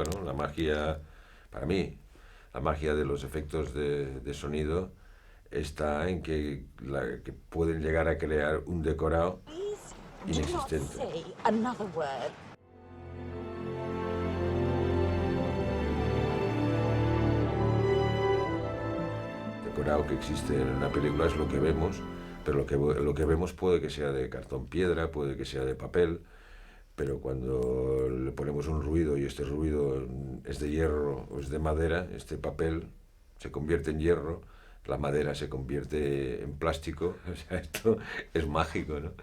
bueno, la magia, para mí, la magia de los efectos de sonido está en que pueden llegar a crear un decorado Do not inexistente. say another word. El decorado que existe en una película es lo que vemos, pero lo que vemos puede que sea de cartón piedra, puede que sea de papel, pero cuando le ponemos un ruido y este ruido es de hierro o es de madera, este papel se convierte en hierro, la madera se convierte en plástico. O sea, esto es mágico, ¿no?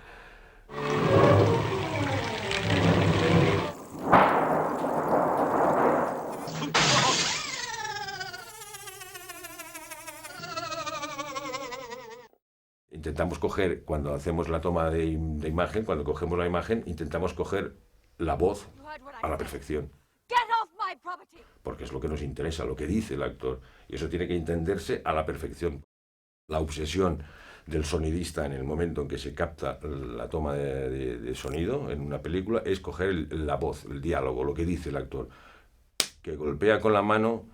Intentamos coger, cuando hacemos la toma de imagen, cuando cogemos la imagen, intentamos coger la voz a la perfección. Get off my property! Porque es lo que nos interesa, lo que dice el actor. Y eso tiene que entenderse a la perfección. La obsesión del sonidista en el momento en que se capta la toma de sonido en una película es coger la voz, el diálogo, lo que dice el actor. Que golpea con la mano,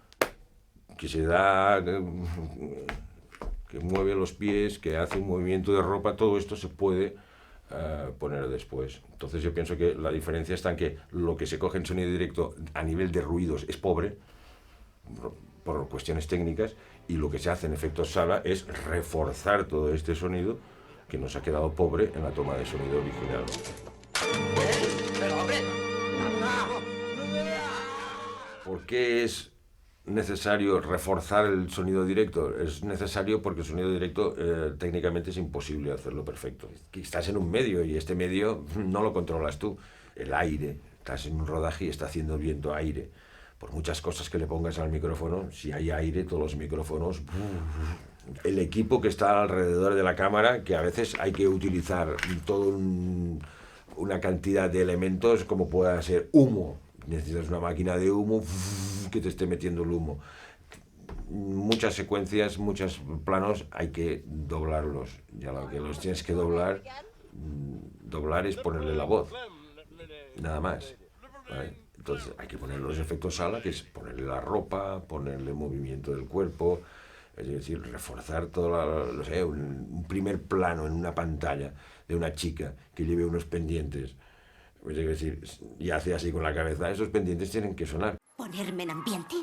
que se da, que mueve los pies, que hace un movimiento de ropa, todo esto se puede poner después. Entonces yo pienso que la diferencia está en que lo que se coge en sonido directo a nivel de ruidos es pobre, por cuestiones técnicas, y lo que se hace en efectos sala es reforzar todo este sonido que nos ha quedado pobre en la toma de sonido original. Pero hombre, ¿Por qué es necesario reforzar el sonido directo? Es necesario porque el sonido directo técnicamente es imposible hacerlo perfecto. Estás en un medio y este medio no lo controlas tú. El aire, estás en un rodaje y está haciendo viento aire. Por muchas cosas que le pongas al micrófono, si hay aire, todos los micrófonos... El equipo que está alrededor de la cámara, que a veces hay que utilizar una cantidad de elementos como pueda ser humo. Necesitas una máquina de humo que te esté metiendo el humo. Muchas secuencias, muchos planos hay que doblarlos. Ya lo que los tienes que doblar es ponerle la voz, nada más, ¿vale? Entonces hay que poner los efectos sala, que es ponerle la ropa, ponerle movimiento del cuerpo, es decir, reforzar todo un primer plano en una pantalla de una chica que lleve unos pendientes. Es decir, y hace así con la cabeza, esos pendientes tienen que sonar. Ponerme en ambiente.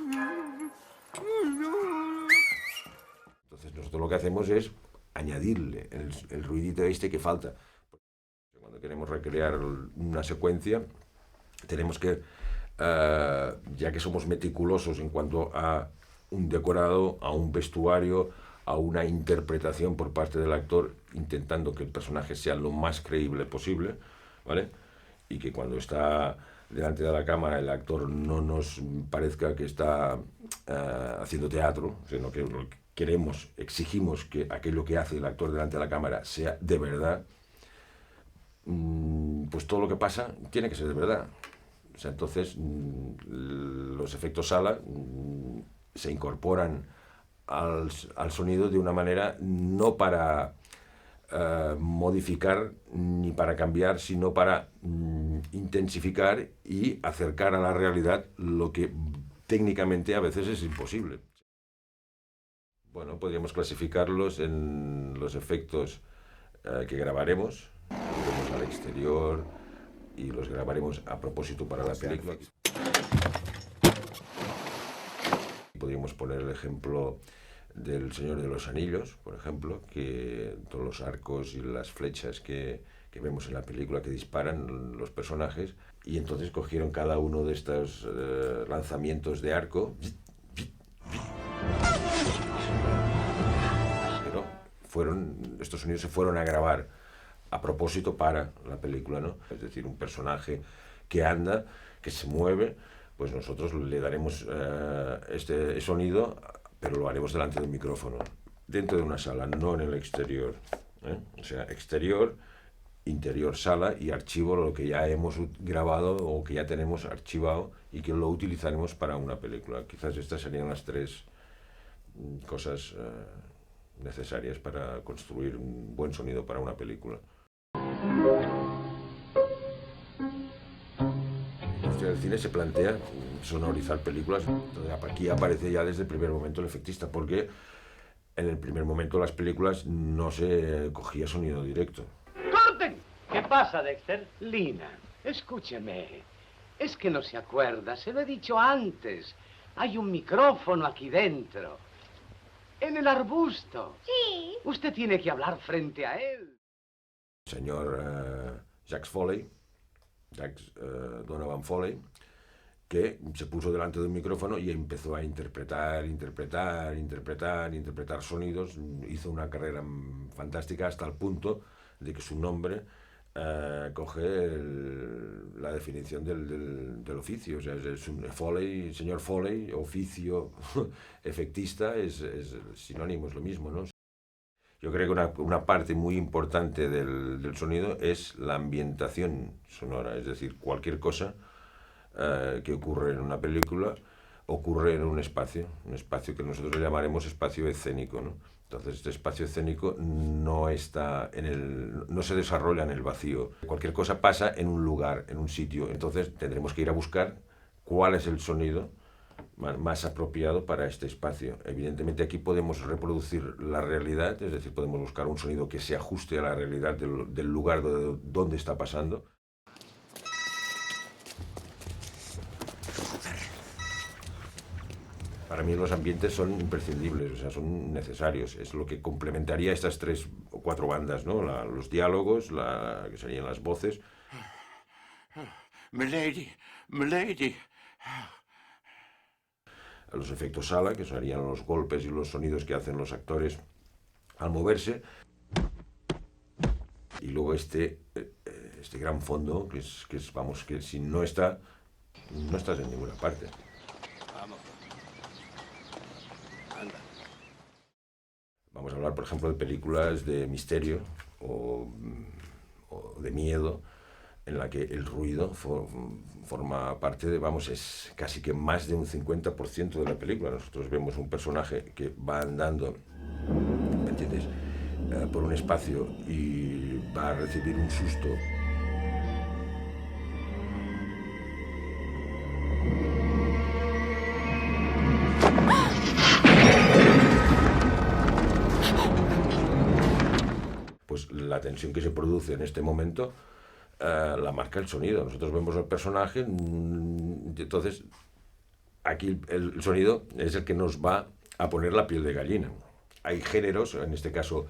Entonces nosotros lo que hacemos es añadirle el ruidito este que falta. Cuando queremos recrear una secuencia, tenemos que, ya que somos meticulosos en cuanto a un decorado, a un vestuario, a una interpretación por parte del actor, intentando que el personaje sea lo más creíble posible, ¿vale? Y que cuando está delante de la cámara el actor no nos parezca que está haciendo teatro, sino que exigimos que aquello que hace el actor delante de la cámara sea de verdad. Pues todo lo que pasa tiene que ser de verdad. O sea, entonces los efectos sala se incorporan al sonido de una manera no para modificar ni para cambiar, sino para intensificar y acercar a la realidad lo que técnicamente a veces es imposible. Bueno, podríamos clasificarlos en los efectos que grabaremos, iremos al exterior y los grabaremos a propósito para la película. Podríamos poner el ejemplo del Señor de los Anillos, por ejemplo, que todos los arcos y las flechas que vemos en la película que disparan los personajes, y entonces cogieron cada uno de estos lanzamientos de arco, pero estos sonidos se fueron a grabar a propósito para la película, ¿no? Es decir, un personaje que anda, que se mueve, pues nosotros le daremos este sonido, pero lo haremos delante de un micrófono, dentro de una sala, no en el exterior, ¿eh? O sea, exterior, interior, sala y archivo, lo que ya hemos grabado o que ya tenemos archivado y que lo utilizaremos para una película. Quizás estas serían las tres cosas necesarias para construir un buen sonido para una película. industria del cine se plantea sonorizar películas. Entonces, aquí aparece ya desde el primer momento el efectista, porque en el primer momento las películas no se cogía sonido directo. ¡Corten! ¿Qué pasa, Dexter? Lina, escúcheme. Es que no se acuerda, se lo he dicho antes. Hay un micrófono aquí dentro. En el arbusto. Sí. Usted tiene que hablar frente a él. El señor Jacques Foley, Donovan Foley, que se puso delante de un micrófono y empezó a interpretar sonidos. Hizo una carrera fantástica hasta el punto de que su nombre coge la definición del oficio. O sea, es un Foley, señor Foley, oficio efectista, es sinónimo, es lo mismo, ¿no? Yo creo que una parte muy importante del sonido es la ambientación sonora, es decir, cualquier cosa que ocurre en una película ocurre en un espacio que nosotros le llamaremos espacio escénico, ¿no? Entonces, este espacio escénico no se desarrolla en el vacío. Cualquier cosa pasa en un lugar, en un sitio. Entonces, tendremos que ir a buscar cuál es el sonido más apropiado para este espacio. Evidentemente, aquí podemos reproducir la realidad, es decir, podemos buscar un sonido que se ajuste a la realidad del lugar donde está pasando. Para mí los ambientes son imprescindibles, o sea, son necesarios. Es lo que complementaría estas 3 o 4 bandas, ¿no? Los diálogos, que serían las voces. Milady, milady. Los efectos sala, que serían los golpes y los sonidos que hacen los actores al moverse. Y luego este gran fondo, que si no estás en ninguna parte. Vamos a hablar, por ejemplo, de películas de misterio o de miedo, en la que el ruido forma parte es casi que más de un 50% de la película. Nosotros vemos un personaje que va andando, ¿me entiendes?, por un espacio y va a recibir un susto. Pues la tensión que se produce en este momento la marca el sonido. Nosotros vemos al personaje, entonces aquí el sonido es el que nos va a poner la piel de gallina. Hay géneros, en este caso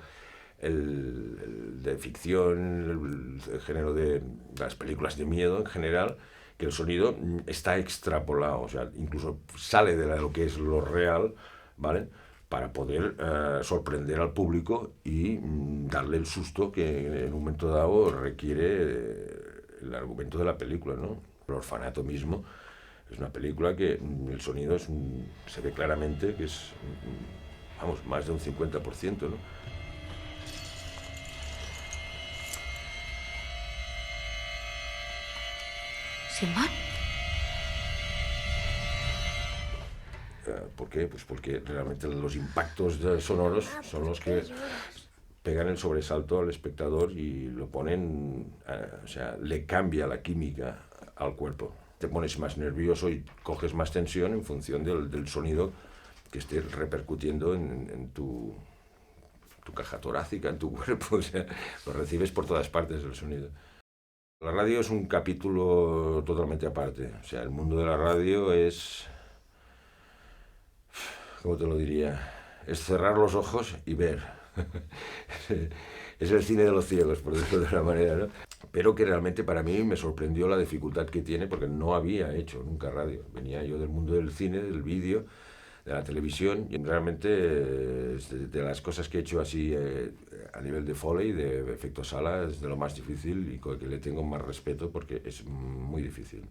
el de ficción, el género de las películas de miedo en general, que el sonido está extrapolado, o sea, incluso sale de lo que es lo real, ¿vale?, para poder sorprender al público y darle el susto que en un momento dado requiere el argumento de la película, ¿no? El orfanato mismo es una película que el sonido se ve claramente que es, más de un 50%, ¿no? Simón. ¿Por qué? Pues porque realmente los impactos sonoros son los que pegan el sobresalto al espectador y lo ponen, o sea, le cambia la química al cuerpo. Te pones más nervioso y coges más tensión en función del sonido que esté repercutiendo en tu caja torácica, en tu cuerpo. O sea, lo recibes por todas partes el sonido. La radio es un capítulo totalmente aparte. O sea, el mundo de la radio es... ¿Cómo te lo diría? Es cerrar los ojos y ver. Es el cine de los ciegos, por decirlo de una manera, ¿no? Pero que realmente para mí me sorprendió la dificultad que tiene, porque no había hecho nunca radio. Venía yo del mundo del cine, del vídeo, de la televisión, y realmente de las cosas que he hecho así a nivel de Foley, de efecto sala, es de lo más difícil y con que le tengo más respeto porque es muy difícil.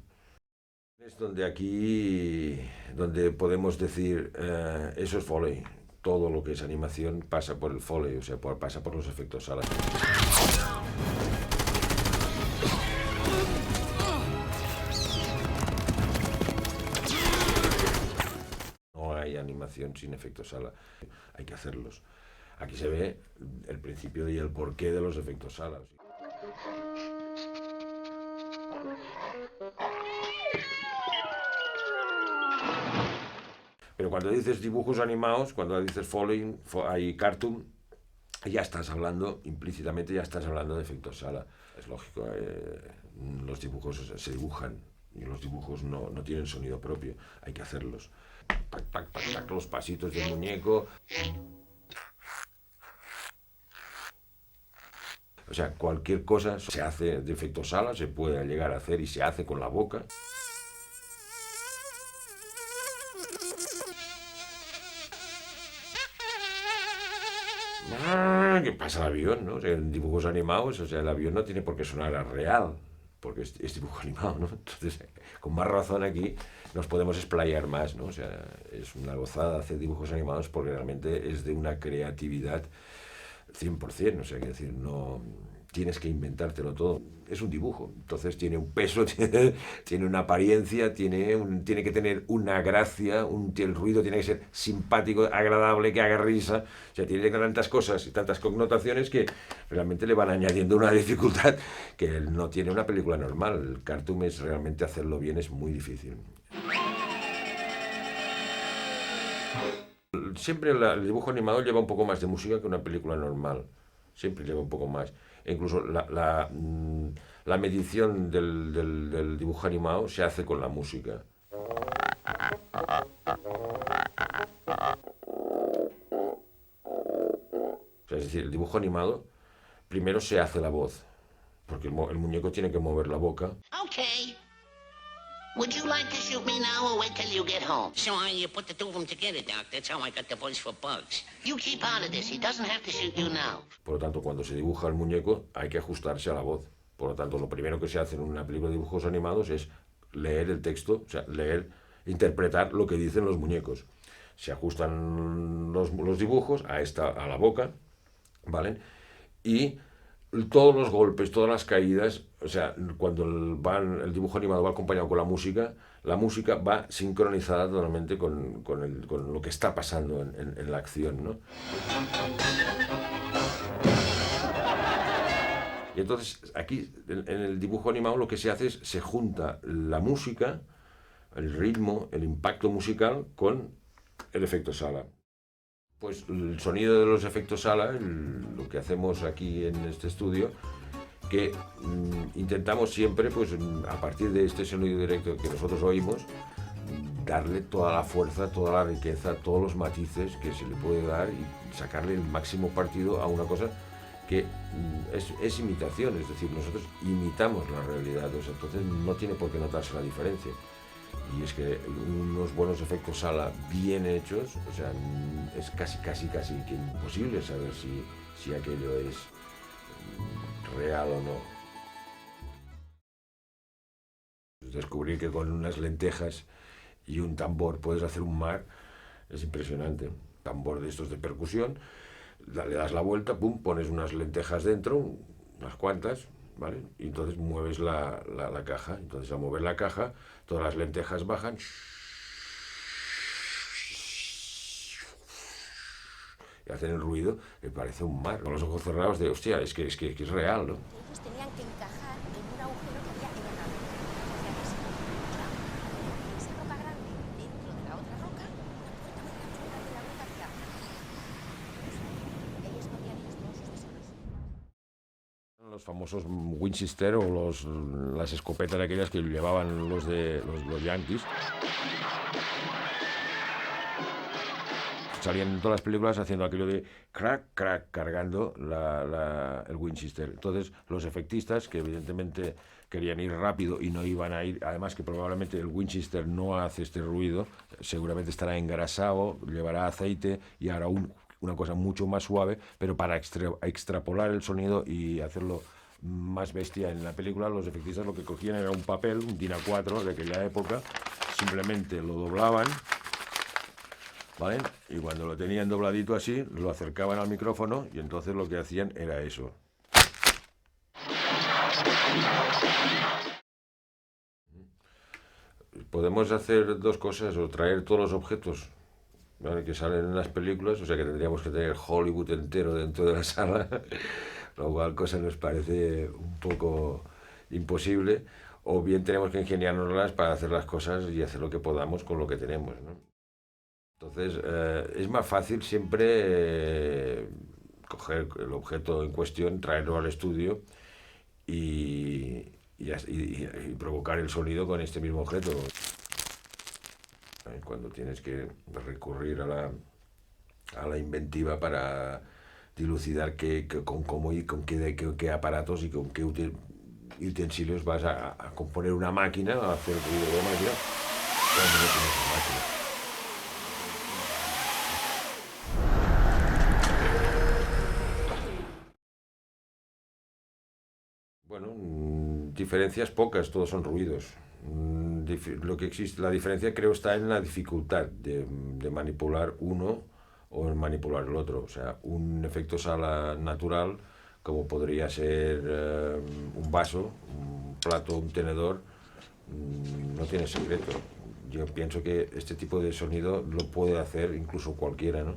Es donde podemos decir, eso es Foley. Todo lo que es animación pasa por el Foley, o sea, pasa por los efectos sala. No hay animación sin efectos sala, hay que hacerlos. Aquí se ve el principio y el porqué de los efectos sala. Pero cuando dices dibujos animados, cuando dices hay cartoon, ya estás hablando, implícitamente ya estás hablando de efectos sala. Es lógico, los dibujos se dibujan y los dibujos no tienen sonido propio, hay que hacerlos. Tac, tac, tac, tac, los pasitos del muñeco. O sea, cualquier cosa se hace de efecto sala, se puede llegar a hacer y se hace con la boca. ¿Qué pasa el avión, no? O sea, en dibujos animados, o sea, el avión no tiene por qué sonar a real, porque es dibujo animado, ¿no? Entonces, con más razón aquí nos podemos explayar más, ¿no? O sea, es una gozada hacer dibujos animados porque realmente es de una creatividad 100%, o sea, que decir, no tienes que inventártelo todo. Es un dibujo, entonces tiene un peso, tiene una apariencia, tiene que tener una gracia, el ruido tiene que ser simpático, agradable, que haga risa, o sea, tiene tantas cosas y tantas connotaciones que realmente le van añadiendo una dificultad que no tiene una película normal. El cartoon es realmente hacerlo bien, es muy difícil. Siempre el dibujo animado lleva un poco más de música que una película normal. Siempre lleva un poco más. E incluso la medición del dibujo animado se hace con la música. O sea, es decir, el dibujo animado primero se hace la voz, porque el muñeco tiene que mover la boca. Okay. Would you like to shoot me now or wait till you get home? So how you put the two of them together, Doc? That's how I got the voice for Bugs. You keep out of this. He doesn't have to shoot you now. Por lo tanto, cuando se dibuja el muñeco hay que ajustarse a la voz. Por lo tanto, lo primero que se hace en una película de dibujos animados es leer el texto, o sea, interpretar lo que dicen los muñecos. Se ajustan los dibujos a la boca, ¿vale? Y todos los golpes, todas las caídas, o sea, cuando el dibujo animado va acompañado con la música va sincronizada totalmente con lo que está pasando en la acción, ¿no? Y entonces aquí, en el dibujo animado, lo que se hace es, se junta la música, el ritmo, el impacto musical con el efecto sala. Pues el sonido de los efectos sala, lo que hacemos aquí en este estudio, que intentamos siempre, pues a partir de este sonido directo que nosotros oímos, darle toda la fuerza, toda la riqueza, todos los matices que se le puede dar y sacarle el máximo partido a una cosa que es imitación, es decir, nosotros imitamos la realidad, o sea, entonces no tiene por qué notarse la diferencia. Y es que unos buenos efectos sala bien hechos, o sea, es casi que imposible saber si aquello es real o no. Descubrir que con unas lentejas y un tambor puedes hacer un mar es impresionante. Tambor de estos de percusión, le das la vuelta, pum, pones unas lentejas dentro, unas cuantas, ¿vale? Y entonces mueves la caja. Entonces al mover la caja, todas las lentejas bajan y hacen el ruido, me parece un mar. Con los ojos cerrados de, hostia, es que es real, ¿no? Ellos tenían que encajar en un agujero que había en la nave. O sea, que si esa roca grande dentro de la otra roca, una puerta muy grande de la roca que abre. Ellos podían ir todos sus tesoros. Los famosos Winchester o las escopetas aquellas que llevaban los yankees. Salían en todas las películas haciendo aquello de crack, crack, cargando el Winchester. Entonces los efectistas, que evidentemente querían ir rápido y no iban a ir, además que probablemente el Winchester no hace este ruido, seguramente estará engrasado, llevará aceite y hará una cosa mucho más suave, pero para extrapolar el sonido y hacerlo más bestia en la película, los efectistas lo que cogían era un papel, un DIN A4 de aquella época, simplemente lo doblaban, ¿vale? Y cuando lo tenían dobladito así, lo acercaban al micrófono y entonces lo que hacían era eso. Podemos hacer dos cosas, o traer todos los objetos, ¿vale?, que salen en las películas, o sea que tendríamos que tener Hollywood entero dentro de la sala, lo cual cosa nos parece un poco imposible, o bien tenemos que ingeniárnoslas para hacer las cosas y hacer lo que podamos con lo que tenemos, ¿no? Entonces, es más fácil siempre coger el objeto en cuestión, traerlo al estudio y provocar el sonido con este mismo objeto. Cuando tienes que recurrir a la inventiva para dilucidar con cómo y con qué aparatos y con qué utensilios vas a componer una máquina, a hacer ruido de máquina, cuando no tienes una máquina. Bueno, diferencias pocas, todos son ruidos. Lo que existe, la diferencia creo está en la dificultad de manipular uno o en manipular el otro. O sea, un efecto sala natural, como podría ser un vaso, un plato, un tenedor, no tiene secreto. Yo pienso que este tipo de sonido lo puede hacer incluso cualquiera, ¿no?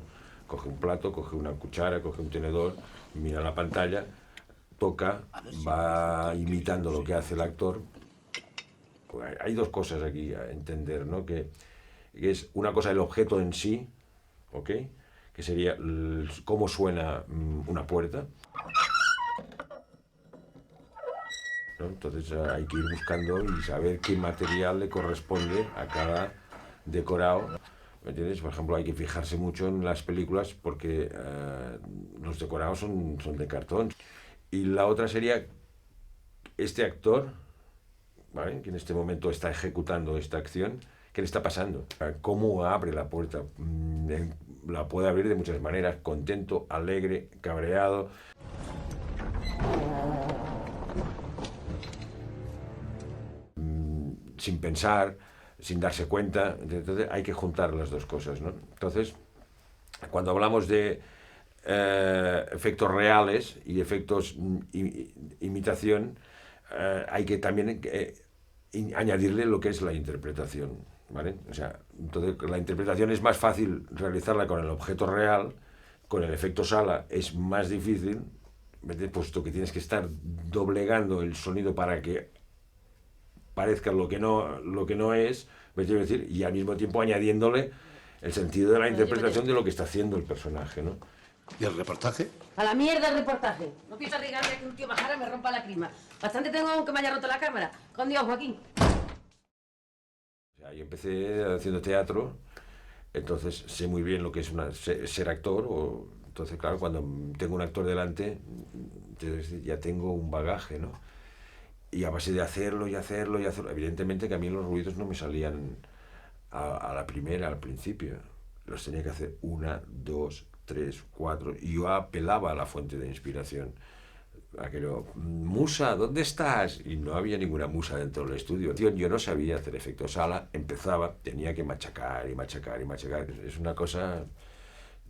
Coge un plato, coge una cuchara, coge un tenedor, mira la pantalla, toca, va imitando lo que hace el actor. Hay dos cosas aquí a entender, ¿no? Que es una cosa el objeto en sí, ¿ok? Que sería cómo suena una puerta, ¿no? Entonces hay que ir buscando y saber qué material le corresponde a cada decorado. ¿Me entiendes? Por ejemplo, hay que fijarse mucho en las películas porque los decorados son de cartón. Y la otra sería este actor, ¿vale? Que en este momento está ejecutando esta acción, ¿qué le está pasando? ¿Cómo abre la puerta? La puede abrir de muchas maneras, contento, alegre, cabreado. Sin pensar, sin darse cuenta. Entonces hay que juntar las dos cosas, ¿no? Entonces, cuando hablamos de efectos reales y efectos imitación, hay que también añadirle lo que es la interpretación, ¿vale? O sea, entonces la interpretación es más fácil realizarla con el objeto real, con el efecto sala es más difícil, puesto que tienes que estar doblegando el sonido para que parezca lo que no es, me quiero decir, y al mismo tiempo añadiéndole el sentido de la interpretación de lo que está haciendo el personaje, ¿no? ¿Y el reportaje? A la mierda el reportaje. No pienso arriesgarme a que un tío bajara y me rompa la clima. Bastante tengo aunque me haya roto la cámara. Con Dios, Joaquín. O sea, yo empecé haciendo teatro, entonces sé muy bien lo que es ser actor. Entonces, claro, cuando tengo un actor delante, ya tengo un bagaje, ¿no? Y a base de hacerlo y hacerlo y hacerlo, evidentemente que a mí los ruidos no me salían a la primera, al principio. Los tenía que hacer 1, 2, 3, 4. Y yo apelaba a la fuente de inspiración. Aquello, musa, ¿dónde estás? Y no había ninguna musa dentro del estudio. Yo no sabía hacer efecto sala, empezaba, tenía que machacar y machacar y machacar. Es una cosa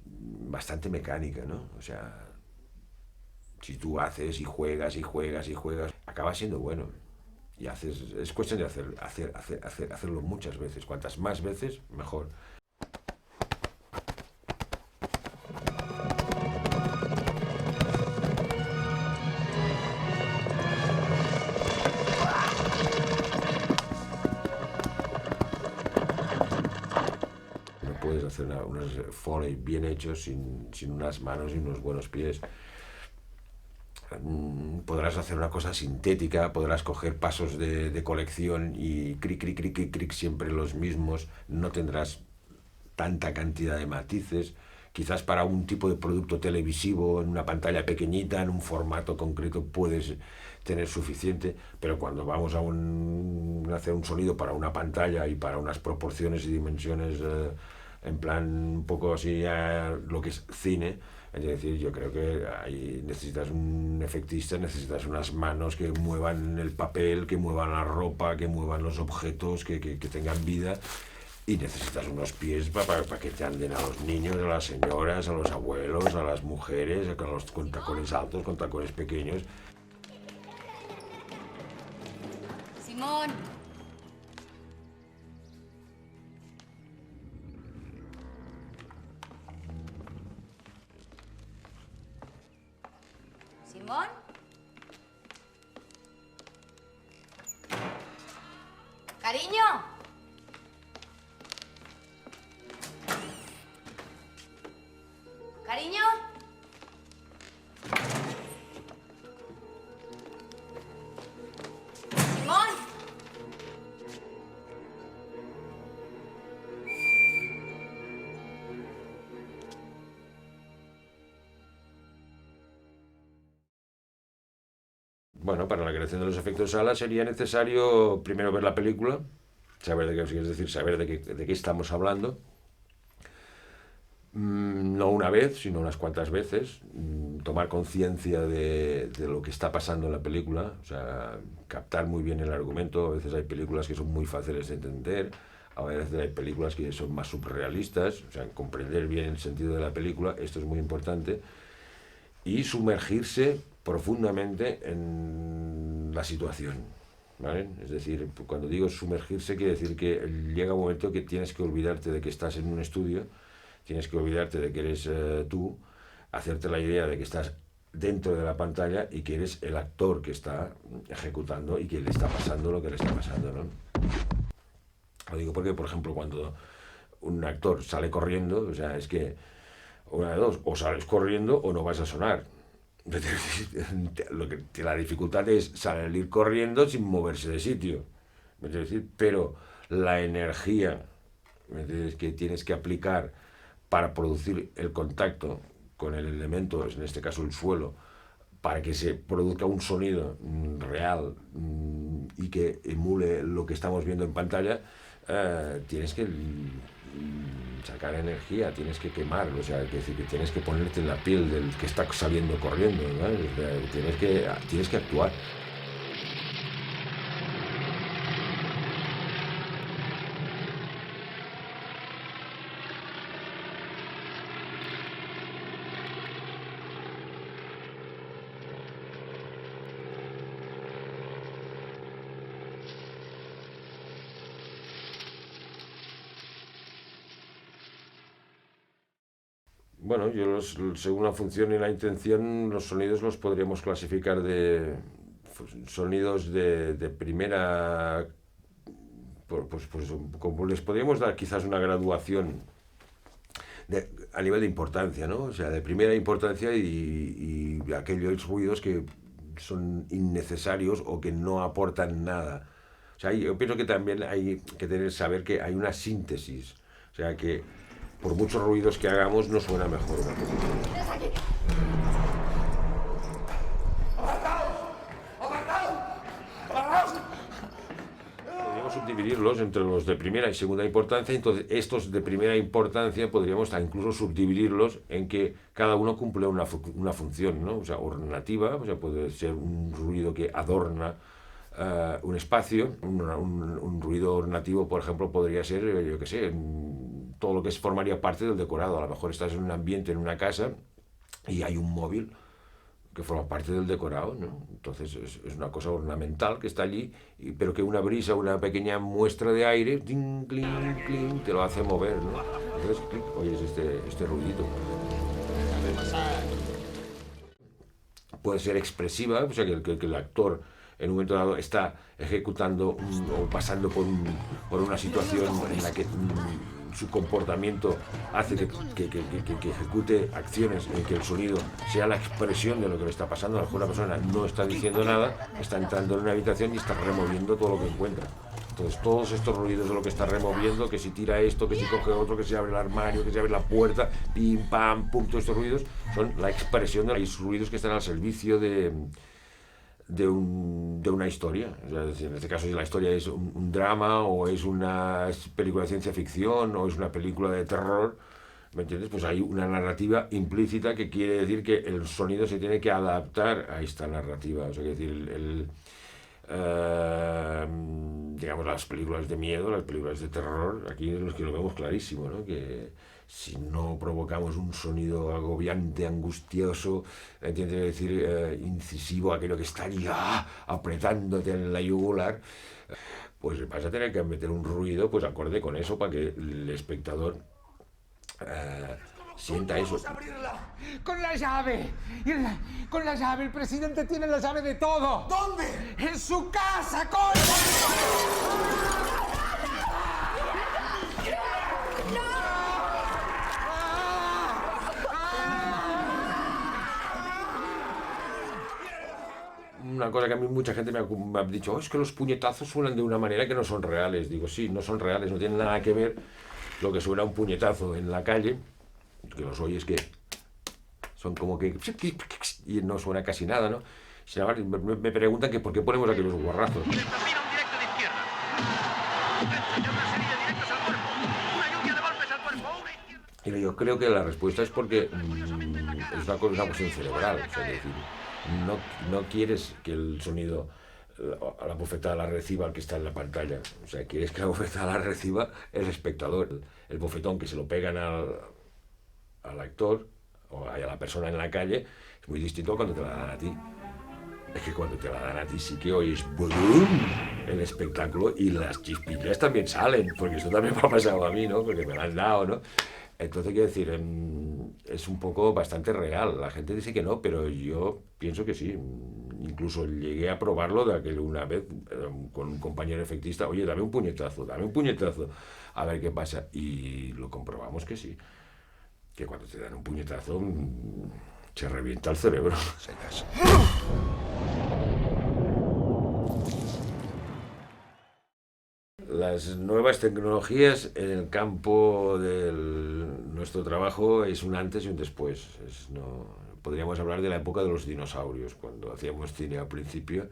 bastante mecánica, ¿no? O sea, si tú haces y juegas y juegas y juegas, acaba siendo bueno. Y es cuestión de hacerlo muchas veces. Cuantas más veces, mejor. No puedes hacer unos foley bien hechos sin unas manos y unos buenos pies. Podrás hacer una cosa sintética, podrás coger pasos de colección y cric, cric, cric, cric, cric, siempre los mismos, no tendrás tanta cantidad de matices, quizás para un tipo de producto televisivo, en una pantalla pequeñita, en un formato concreto puedes tener suficiente, pero cuando vamos a hacer un sonido para una pantalla y para unas proporciones y dimensiones en plan un poco así lo que es cine, es decir, yo creo que ahí necesitas un efectista, necesitas unas manos que muevan el papel, que muevan la ropa, que muevan los objetos, que tengan vida. Y necesitas unos pies para que te anden a los niños, a las señoras, a los abuelos, a las mujeres, con tacones altos, con tacones pequeños. Simón. Simón. Cariño. Cariño. Simón. Bueno, para la creación de los efectos de sala sería necesario primero ver la película, saber de qué, es decir, saber de qué estamos hablando. No una vez, sino unas cuantas veces, tomar conciencia de lo que está pasando en la película, o sea, captar muy bien el argumento. A veces hay películas que son muy fáciles de entender, a veces hay películas que son más surrealistas, o sea, comprender bien el sentido de la película, esto es muy importante, y sumergirse profundamente en la situación, ¿vale? Es decir, cuando digo sumergirse, quiere decir que llega un momento que tienes que olvidarte de que estás en un estudio, tienes que olvidarte de que eres tú, hacerte la idea de que estás dentro de la pantalla y que eres el actor que está ejecutando y que le está pasando lo que le está pasando, ¿no? Lo digo porque, por ejemplo, cuando un actor sale corriendo, o sea, es que una de dos, o sales corriendo o no vas a sonar. La dificultad es salir corriendo sin moverse de sitio, pero la energía que tienes que aplicar para producir el contacto con el elemento, en este caso el suelo, para que se produzca un sonido real y que emule lo que estamos viendo en pantalla, tienes que sacar energía, tienes que quemar, o sea, es decir, que tienes que ponerte en la piel del que está saliendo corriendo, ¿no? O sea, tienes que actuar. Bueno, según la función y la intención, los sonidos los podríamos clasificar de sonidos de primera, pues como les podríamos dar quizás una graduación a nivel de importancia, ¿no? O sea, de primera importancia y aquellos ruidos que son innecesarios o que no aportan nada. O sea, yo pienso que también hay que saber que hay una síntesis, o sea, que por muchos ruidos que hagamos, no suena mejor una cosa. Podríamos subdividirlos entre los de primera y segunda importancia, entonces estos de primera importancia podríamos incluso subdividirlos en que cada uno cumple una función, ¿no? O sea, ornativa, o sea, puede ser un ruido que adorna un espacio, un ruido ornativo, por ejemplo, podría ser, yo qué sé, todo lo que formaría parte del decorado. A lo mejor estás en un ambiente, en una casa, y hay un móvil que forma parte del decorado, ¿no? Entonces es una cosa ornamental que está allí, pero que una brisa, una pequeña muestra de aire, ting, cling, cling, te lo hace mover, ¿no? Entonces, oyes este ruidito. Puede ser expresiva, o sea, que el actor en un momento dado está ejecutando o pasando por una situación en la que su comportamiento hace que ejecute acciones en que el sonido sea la expresión de lo que le está pasando. A lo mejor la persona no está diciendo nada, está entrando en una habitación y está removiendo todo lo que encuentra. Entonces todos estos ruidos de lo que está removiendo, que si tira esto, que si coge otro, que si abre el armario, que si abre la puerta, pim, pam, pum, todos estos ruidos son la expresión de los ruidos que están al servicio de una historia. O sea, en este caso, si la historia es un drama o es una película de ciencia ficción o es una película de terror, ¿me entiendes? Pues hay una narrativa implícita que quiere decir que el sonido se tiene que adaptar a esta narrativa. O sea, es decir, digamos, las películas de miedo, las películas de terror, aquí es lo que lo vemos clarísimo, ¿no? Que si no provocamos un sonido agobiante, angustioso, ¿entiendes? Es decir, incisivo, aquello que está ahí apretándote en la yugular, pues vas a tener que meter un ruido pues acorde con eso para que el espectador sienta eso. ¡Vamos a abrirla! ¡Con la llave! Con la llave, el presidente tiene la llave de todo. ¿Dónde? ¡En su casa, coño! una cosa que a mí mucha gente me ha dicho, es que los puñetazos suenan de una manera que no son reales. Digo, sí, no son reales, no tienen nada que ver lo que suena un puñetazo en la calle, que los oyes que son como que... y no suena casi nada, ¿no? Sin embargo, me preguntan que por qué ponemos aquí los guarrazos. Y yo creo que la respuesta es porque es una cuestión cerebral. O sea, es decir, no quieres que el sonido, a la bofetada la reciba el que está en la pantalla. O sea, quieres que la bofetada la reciba el espectador. El bofetón que se lo pegan al actor o a la persona en la calle es muy distinto cuando te la dan a ti. Es que cuando te la dan a ti sí que oyes ¡boom! El espectáculo y las chispillas también salen, porque esto también me ha pasado a mí, ¿no? Porque me la han dado, ¿no? Entonces, quiero decir, es un poco bastante real. La gente dice que no, pero yo pienso que sí. Incluso llegué a probarlo de aquel una vez con un compañero efectista. Oye, dame un puñetazo, a ver qué pasa. Y lo comprobamos que sí. Que cuando te dan un puñetazo, se revienta el cerebro. Las nuevas tecnologías en el campo de nuestro trabajo es un antes y un después. Podríamos hablar de la época de los dinosaurios, cuando hacíamos cine al principio.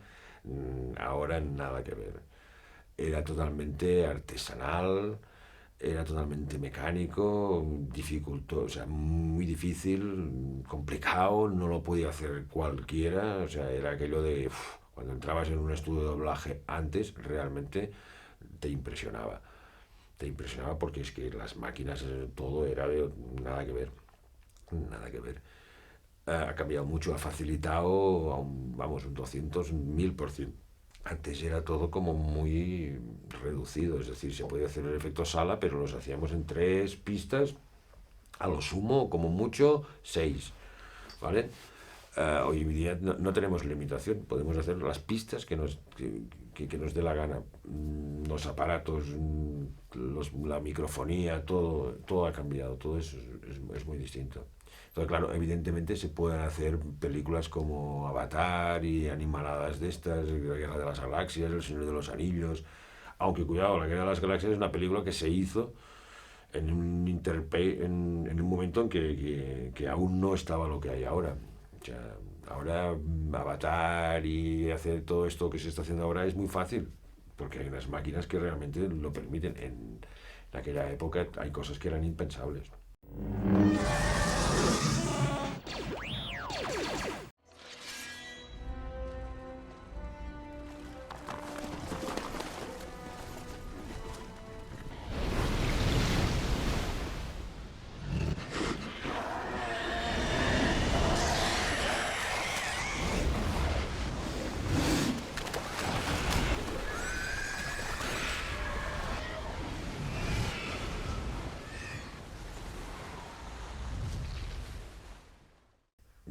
Ahora nada que ver. Era totalmente artesanal, era totalmente mecánico, o sea, muy difícil, complicado, no lo podía hacer cualquiera. O sea, era aquello de cuando entrabas en un estudio de doblaje antes, realmente te impresionaba porque es que las máquinas, todo era de nada que ver. Ha cambiado mucho, ha facilitado un 200, 1000%. Antes era todo como muy reducido, es decir, se podía hacer el efecto sala, pero los hacíamos en 3 pistas, a lo sumo, como mucho, 6, ¿vale? Hoy en día no tenemos limitación, podemos hacer las pistas que nos dé la gana. Los aparatos, la microfonía, todo ha cambiado, todo eso es muy distinto. Entonces, claro, evidentemente se pueden hacer películas como Avatar y animaladas de estas, La Guerra de las Galaxias, El Señor de los Anillos, aunque cuidado, La Guerra de las Galaxias es una película que se hizo en un momento en que aún no estaba lo que hay ahora. O sea, ahora Avatar y hacer todo esto que se está haciendo ahora es muy fácil, porque hay unas máquinas que realmente lo permiten. En aquella época hay cosas que eran impensables.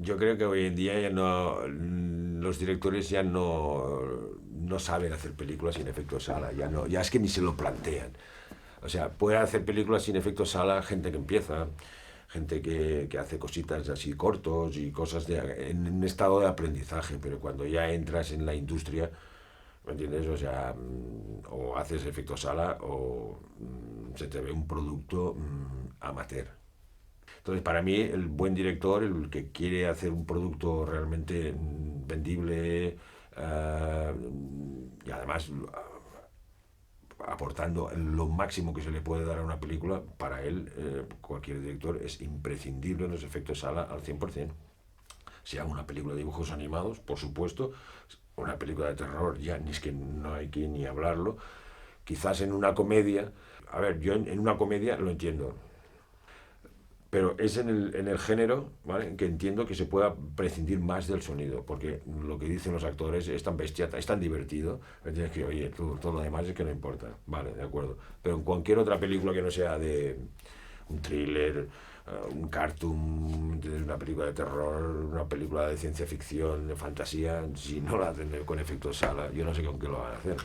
Yo creo que hoy en día los directores ya no saben hacer películas sin efecto sala, ya es que ni se lo plantean. O sea, puede hacer películas sin efecto sala gente que empieza, gente que hace cositas así cortos y cosas en un estado de aprendizaje, pero cuando ya entras en la industria, ¿me entiendes? O sea, o haces efecto sala o se te ve un producto amateur. Entonces, para mí, el buen director, el que quiere hacer un producto realmente vendible y además aportando lo máximo que se le puede dar a una película, para él, cualquier director, es imprescindible los efectos sala al 100%. Sea una película de dibujos animados, por supuesto, una película de terror, ya ni es que no hay que ni hablarlo. Quizás en una comedia, a ver, yo en una comedia lo entiendo, pero es en el género, ¿vale?, que entiendo que se pueda prescindir más del sonido, porque lo que dicen los actores es tan bestia, es tan divertido, tienes que, oye, todo lo demás es que no importa, vale, de acuerdo. Pero en cualquier otra película que no sea de un thriller, un cartoon, una película de terror, una película de ciencia ficción, de fantasía, si no la hacen con efectos sala, yo no sé con qué lo van a hacer.